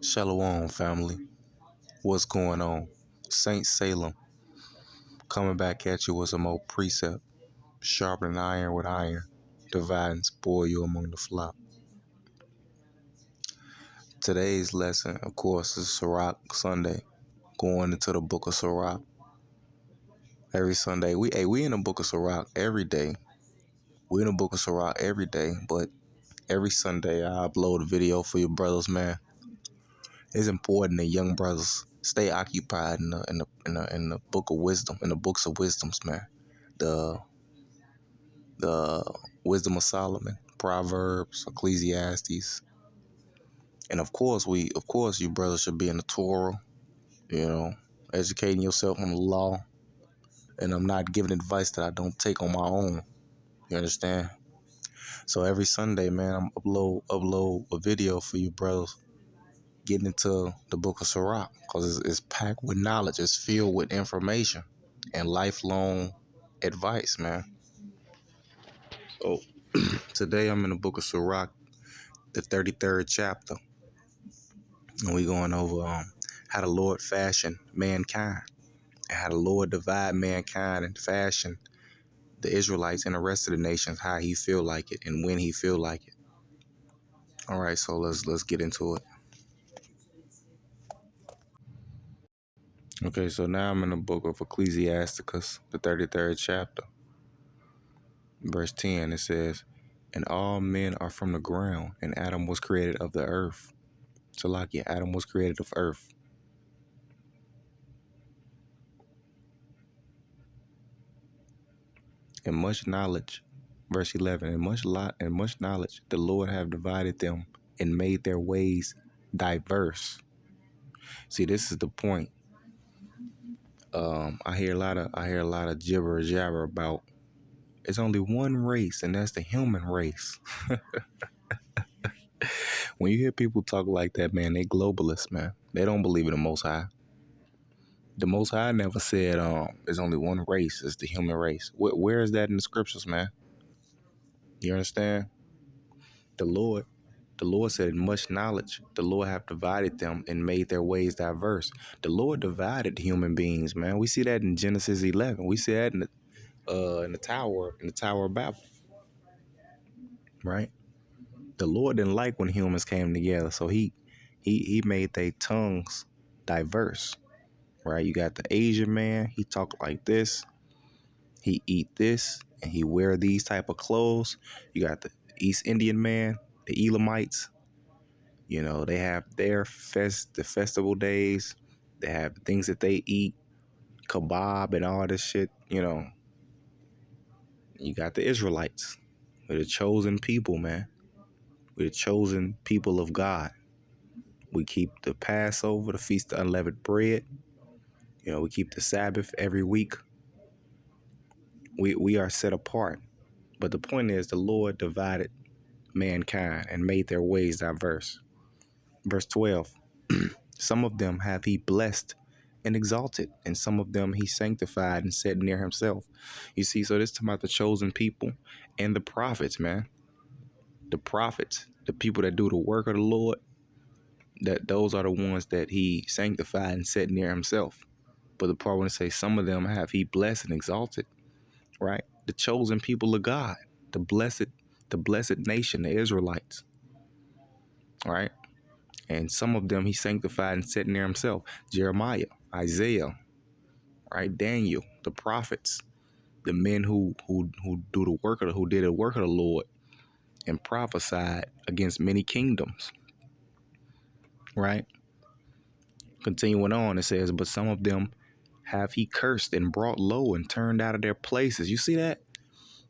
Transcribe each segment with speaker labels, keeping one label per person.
Speaker 1: Shalom, family. What's going on? Saint Salem coming back at you with some more precept. Sharpen iron with iron. Divide and spoil you among the flock. Today's lesson, of course, is Sirach Sunday. Going into the book of Sirach. Every Sunday. We in the book of Sirach every day. We in the book of Sirach every day, but every Sunday I upload a video for your brothers, man. It's important that young brothers stay occupied in the book of wisdom, in the books of wisdoms, man. The wisdom of Solomon, Proverbs, Ecclesiastes, and of course you brothers should be in the Torah, educating yourself on the law. And I'm not giving advice that I don't take on my own. You understand? So every Sunday, man, I'm upload a video for you brothers getting into the book of Sirach, because it's packed with knowledge. It's filled with information and lifelong advice, man. So today I'm in the book of Sirach, the 33rd chapter, and we going over how the Lord fashioned mankind and how the Lord divide mankind and fashion the Israelites and the rest of the nations how he feel like it and when he feel like it. All right, so let's get into it. Okay, so now I'm in the book of Ecclesiasticus, the 33rd chapter. Verse 10, it says, "And all men are from the ground, and Adam was created of the earth." So like, yeah, Adam was created of earth. And much knowledge, verse 11, and much knowledge the Lord have divided them and made their ways diverse. See, this is the point. I hear a lot of gibber jabber about it's only one race, and that's the human race. When you hear people talk like that, man, they globalists, man. They don't believe in the Most High. The Most High never said there's only one race, it's the human race. Where is that in the scriptures, man? You understand? The Lord said, in much knowledge, the Lord have divided them and made their ways diverse. The Lord divided human beings, man. We see that in Genesis 11. We see that in the Tower of Babel, right? The Lord didn't like when humans came together, so he made their tongues diverse, right? You got the Asian man, he talk like this, he eat this, and he wear these type of clothes. You got the East Indian man, the Elamites. They have the festival days. They have things that they eat, kebab and all this shit. You got the Israelites. We're the chosen people, man. We're the chosen people of God. We keep the Passover, the Feast of Unleavened Bread. We keep the Sabbath every week. We are set apart. But the point is, the Lord divided mankind and made their ways diverse. Verse 12, some of them have he blessed and exalted, and some of them he sanctified and set near himself. You see, so this is about the chosen people and the prophets, man. The prophets, the people that do the work of the Lord, that those are the ones that he sanctified and set near himself. But the part when it says some of them have he blessed and exalted, right? The chosen people of God, the blessed nation, the Israelites, right? And some of them he sanctified and set near himself. Jeremiah, Isaiah, right? Daniel, the prophets, the men who did the work of the Lord and prophesied against many kingdoms, right? Continuing on, it says, but some of them have he cursed and brought low and turned out of their places. You see that?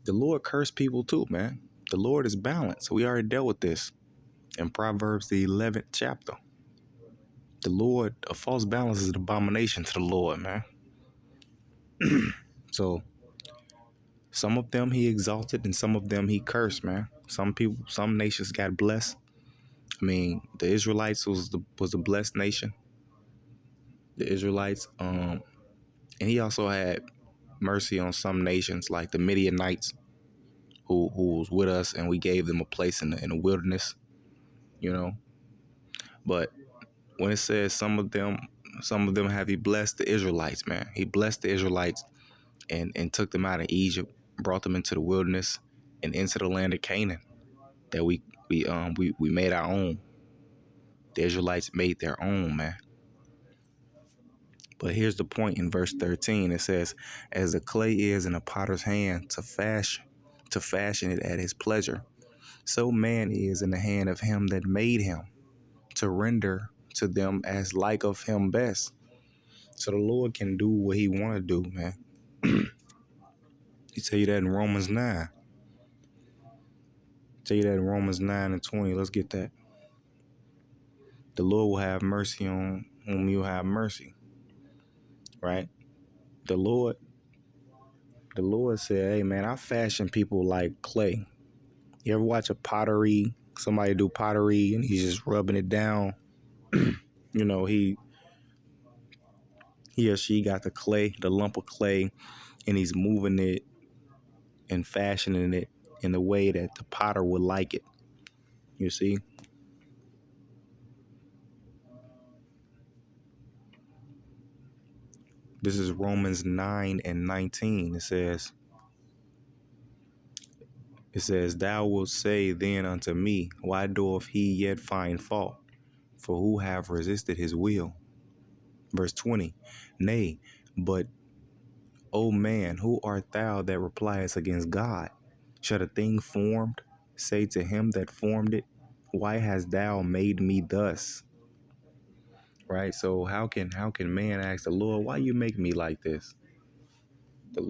Speaker 1: The Lord cursed people too, man. The Lord is balanced. We already dealt with this in Proverbs, the 11th chapter. The Lord, a false balance is an abomination to the Lord, man. So some of them he exalted and some of them he cursed, man. Some nations got blessed. I mean, the Israelites was a blessed nation. The Israelites, and he also had mercy on some nations like the Midianites who was with us, and we gave them a place in the wilderness, But when it says some of them have he blessed the Israelites, man. He blessed the Israelites and took them out of Egypt, brought them into the wilderness and into the land of Canaan that we made our own. The Israelites made their own, man. But here's the point in verse 13. It says, as the clay is in a potter's hand to fashion it at his pleasure, so man is in the hand of him that made him, to render to them as like of him best. So the Lord can do what he want to do, man. He tell you that in Romans 9. Tell you that in Romans 9 and 20. Let's get that. The Lord will have mercy on whom you have mercy. Right? The Lord said, hey man, I fashion people like clay. You ever watch somebody do pottery and he's just rubbing it down? You know, he or she got the clay, the lump of clay, and he's moving it and fashioning it in the way that the potter would like it. You see? This is Romans 9 and 19. It says, thou wilt say then unto me, why doth he yet find fault? For who have resisted his will? Verse 20, nay, but, O man, who art thou that repliest against God? Shall a thing formed say to him that formed it, why hast thou made me thus? Right? So how can man ask the Lord, why you make me like this?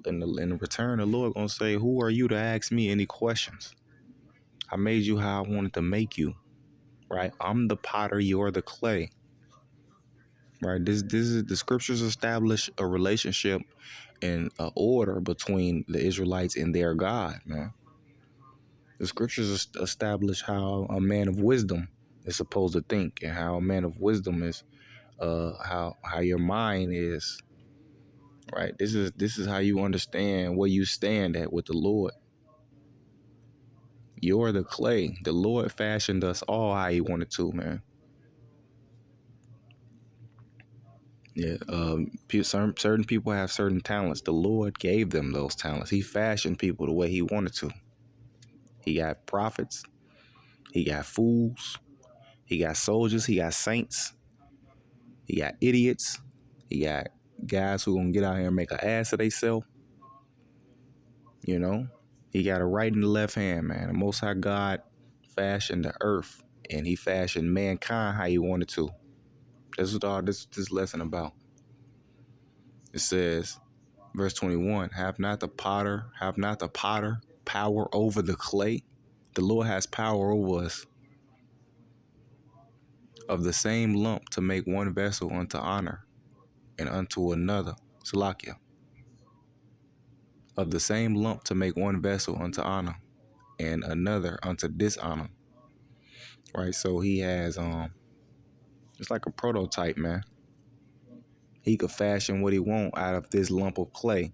Speaker 1: In return, the Lord gonna say, who are you to ask me any questions? I made you how I wanted to make you. Right? I'm the potter, you're the clay. Right? This is the scriptures establish a relationship and an order between the Israelites and their God, man. The scriptures establish how a man of wisdom is supposed to think, and how a man of wisdom is how your mind is. Right? This is how you understand where you stand at with the Lord. You're the clay. The Lord fashioned us all how he wanted to, man. Yeah, certain people have certain talents. The Lord gave them those talents. He fashioned people the way he wanted to. He got prophets. He got fools. He got soldiers. He got saints. He got idiots. He got guys who gonna get out here and make an ass of themselves. You know, he got a right and the left hand, man. The Most High God fashioned the earth, and he fashioned mankind how he wanted to. That's what all this lesson about. It says, verse 21, have not the potter power over the clay? The Lord has power over us, of the same lump to make one vessel unto honor, and unto another, Salakia. Of the same lump to make one vessel unto honor, and another unto dishonor. Right? So he has it's like a prototype, man. He could fashion what he want out of this lump of clay.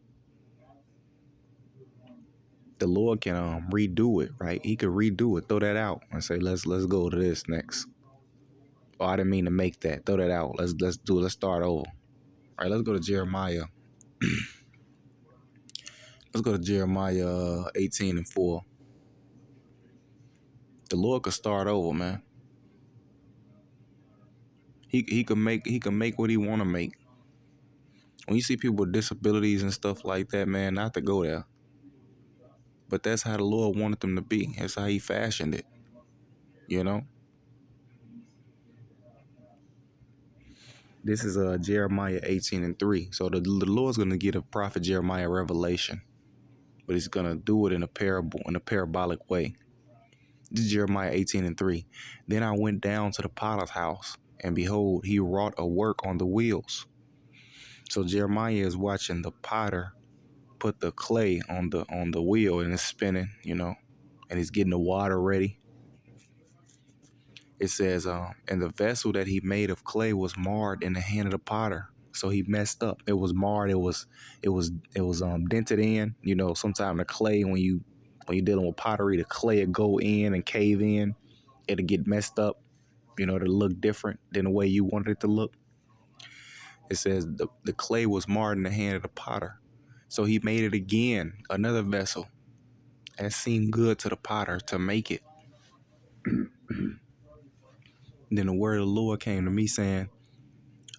Speaker 1: The Lord can redo it, right? He could redo it, throw that out, and say, let's go to this next. Oh, I didn't mean to make that. Throw that out. Let's start over. All right, let's go to Jeremiah. Let's go to Jeremiah 18 and 4. The Lord could start over, man. He can make what he want to make. When you see people with disabilities and stuff like that, man, not to go there. But that's how the Lord wanted them to be. That's how he fashioned it. You know? This is Jeremiah 18 and 3. So the Lord's going to give the prophet Jeremiah revelation. But he's going to do it in a parabolic way. This is Jeremiah 18 and 3. Then I went down to the potter's house, and behold, he wrought a work on the wheels. So Jeremiah is watching the potter put the clay on the wheel, and it's spinning, and he's getting the water ready. It says, and the vessel that he made of clay was marred in the hand of the potter. So he messed up. It was marred. It was dented in. Sometimes the clay, when you're dealing with pottery, the clay would go in and cave in. It'll get messed up. to look different than the way you wanted it to look. It says the clay was marred in the hand of the potter. So he made it again, another vessel, and it seemed good to the potter to make it. Then the word of the Lord came to me saying,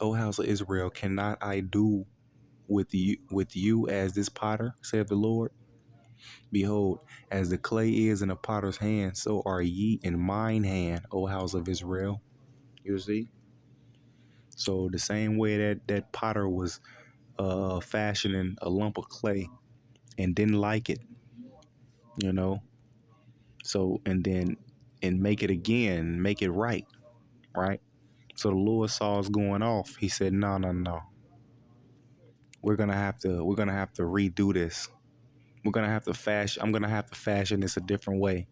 Speaker 1: O house of Israel, cannot I do with you as this potter, saith the Lord? Behold, as the clay is in the potter's hand, so are ye in mine hand, O house of Israel. You see? So the same way that potter was fashioning a lump of clay and didn't like it, you know. So and make it again, make it right, right? So the Lord saw us going off. He said, no, no, no. We're gonna have to redo this. I'm gonna have to fashion this a different way.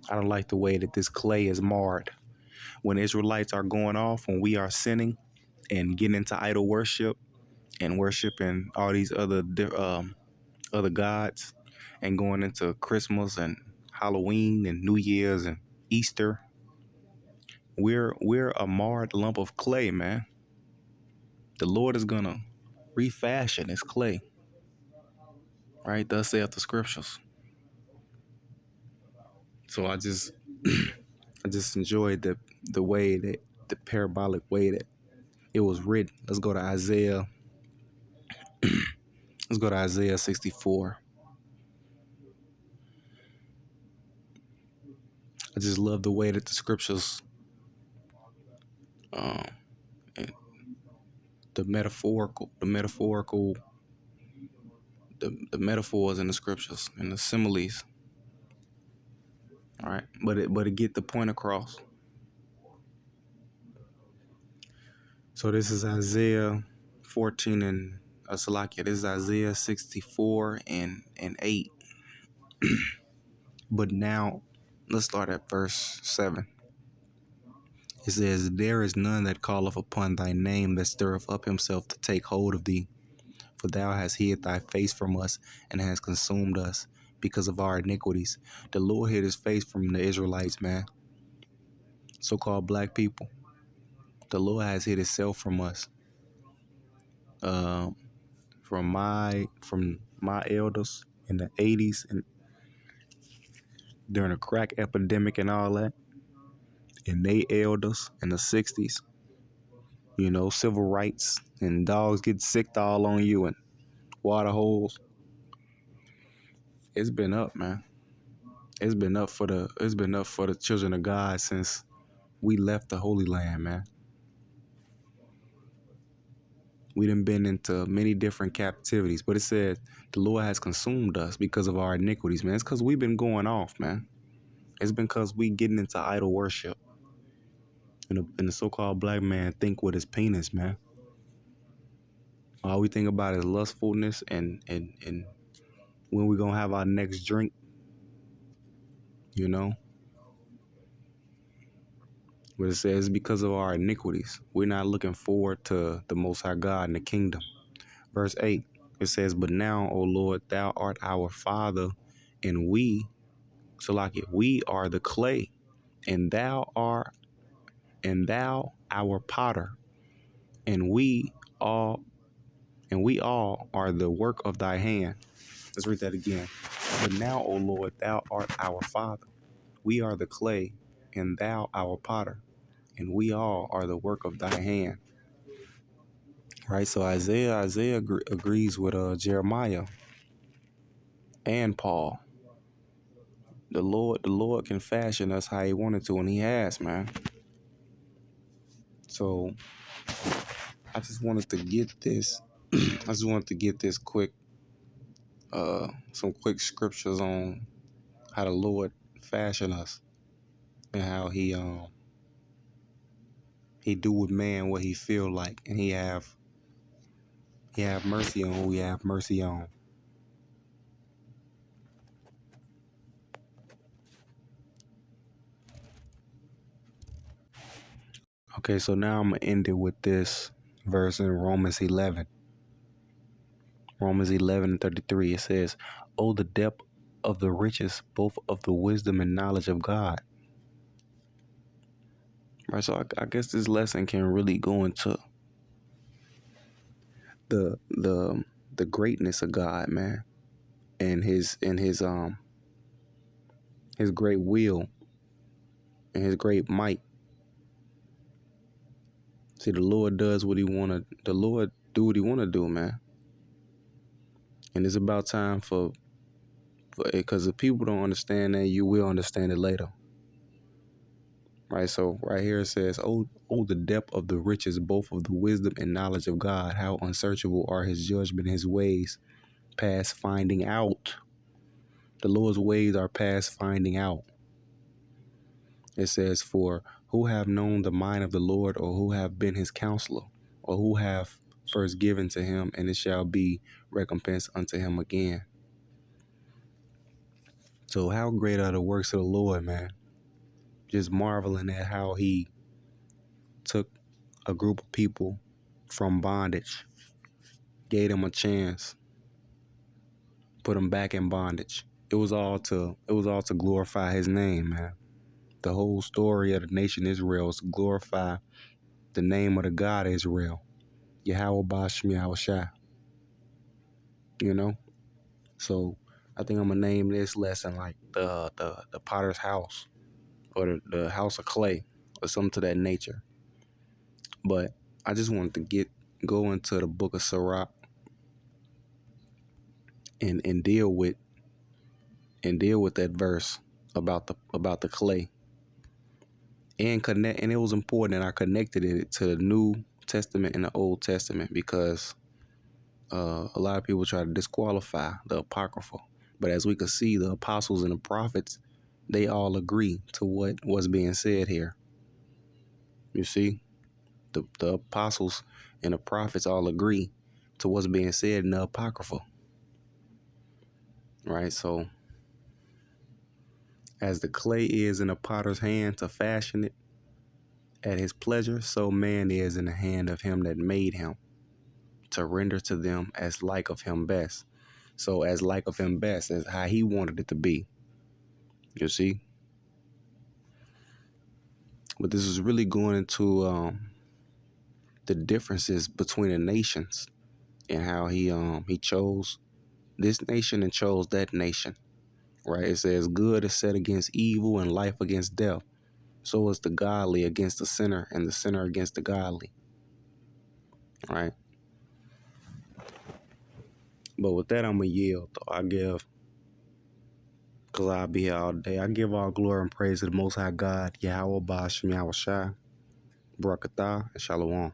Speaker 1: I don't like the way that this clay is marred. When Israelites are going off, when we are sinning and getting into idol worship and worshiping all these other gods and going into Christmas and Halloween and New Year's and Easter, we're a marred lump of clay, man. The Lord is gonna refashion this clay, right? Thus saith the scriptures. So I just I just enjoyed the way that the parabolic way that it was written. Let's go to Isaiah. Let's go to Isaiah 64. I just love the way that the scriptures, um, and the metaphors in the scriptures and the similes. All right, but it get the point across. So this is Isaiah 14 and Salakia. This is Isaiah 64 and 8. But now let's start at verse 7. It says, there is none that calleth upon thy name, that stirreth up himself to take hold of thee. For thou hast hid thy face from us, and hast consumed us because of our iniquities. The Lord hid his face from the Israelites, man. So-called black people. The Lord has hid himself from us. From my elders in the 80s and during the crack epidemic and all that. And they elders in the 60s. Civil rights and dogs get sicked all on you and water holes. It's been up, man. It's been up for the children of God since we left the Holy Land, man. We done been into many different captivities, but it said the Lord has consumed us because of our iniquities, man. It's because we've been going off, man. It's been because we getting into idol worship. And the so-called black man think with his penis, man. All we think about is lustfulness and when we gonna have our next drink, you know. But it says because of our iniquities, we're not looking forward to the Most High God in the kingdom. Verse 8, it says, but now, O Lord, thou art our Father, and we, we are the clay, and thou our potter, and we all are the work of thy hand. Let's read that again. But now, O Lord, thou art our Father. We are the clay, and thou our potter, and we all are the work of thy hand. Right, so Isaiah agrees with Jeremiah and Paul. The Lord can fashion us how he wanted to, and he has, man. So I just wanted to get this. I just wanted to get this quick, some quick scriptures on how the Lord fashioned us and how he do with man what he feel like, and he have mercy on who he have mercy on. Okay, so now I'm gonna end it with this verse in Romans 11. Romans 11:33. It says, "Oh, the depth of the riches, both of the wisdom and knowledge of God."
Speaker 2: Right, so I guess this lesson can really go into the the greatness of God, man, and his great will and his great might. See, the Lord does what the Lord do what he wanna do, man. And it's about time for because if people don't understand that, you will understand it later. Right, so right here it says, oh, the depth of the riches, both of the wisdom and knowledge of God, how unsearchable are his judgment and his ways, past finding out. The Lord's ways are past finding out. It says, for who have known the mind of the Lord, or who have been his counselor, or who have first given to him, and it shall be recompense unto him again. So how great are the works of the Lord, man? Just marveling at how he took a group of people from bondage, gave them a chance, put them back in bondage. It was all to glorify his name, man. The whole story of the nation Israel is to glorify the name of the God Israel, Yahweh Bashmi Shai. You know, so I think I'm gonna name this lesson like the Potter's House, or the House of Clay, or something to that nature. But I just wanted to go into the book of Sirach and deal with that verse about the clay, and connect. And it was important that I connected it to the New Testament and the Old Testament, because a lot of people try to disqualify the Apocrypha. But as we could see, the apostles and the prophets, they all agree to what's being said here. You see, the apostles and the prophets all agree to what's being said in the Apocrypha. Right? So, as the clay is in a potter's hand to fashion it at his pleasure, so man is in the hand of him that made him, to render to them as like of him best. So as like of him best, as how he wanted it to be. You see? But this is really going into the differences between the nations, and how he chose this nation and chose that nation. Right? It says good is set against evil, and life against death. So is the godly against the sinner, and the sinner against the godly. Right? But with that, I'm going to yield. Because I'll be here all day. I give all glory and praise to the Most High God, Yahweh Bashim Yahweh Shai, Barakatah, and Shalom.